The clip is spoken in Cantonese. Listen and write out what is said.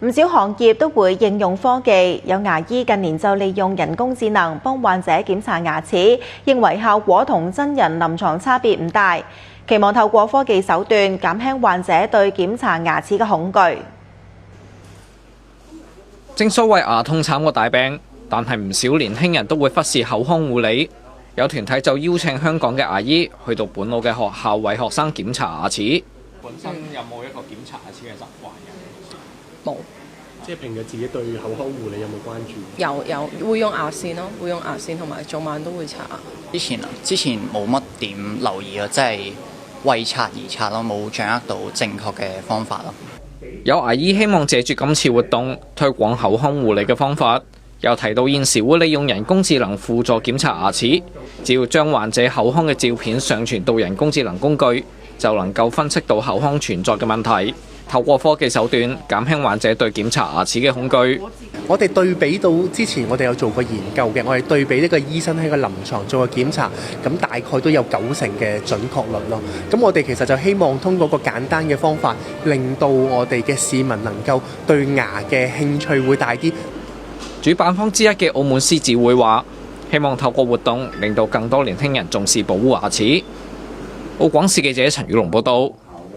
唔少行業都會應用科技，有牙醫近年就利用人工智能幫患者檢查牙齒，認為效果同真人臨床差別唔大，期望透過科技手段減輕患者對檢查牙齒嘅恐懼。正所謂牙痛慘過大病，但係唔少年輕人都會忽視口腔護理。有團體就邀請香港嘅牙醫去到本澳嘅學校為學生檢查牙齒。本身有冇一個檢查牙齒嘅習慣嘅？冇。即係平日自己對口腔護理有冇關注？有會用牙線咯，會用牙線同埋早晚都會刷。之前冇乜點留意咯，即係為刷而刷咯，冇掌握到正確嘅方法咯。有牙醫希望借住今次活動推廣口腔護理嘅方法，又提到現時會利用人工智能輔助檢查牙齒，只要將患者口腔嘅照片上傳到人工智能工具，就能夠分析到口腔存在嘅問題，透過科技手段減輕患者對檢查牙齒嘅恐懼。我哋對比到之前我哋有做過研究嘅，我哋對比呢個醫生喺個臨床做個檢查，咁大概都有90%嘅準確率咯。咁我哋其實就希望通過個簡單嘅方法，令到我哋嘅市民能夠對牙嘅興趣會大啲。主辦方之一嘅澳門獅子會話，希望透過活動令到更多年輕人重視保護牙齒。澳廣視記者陳宇龍報道。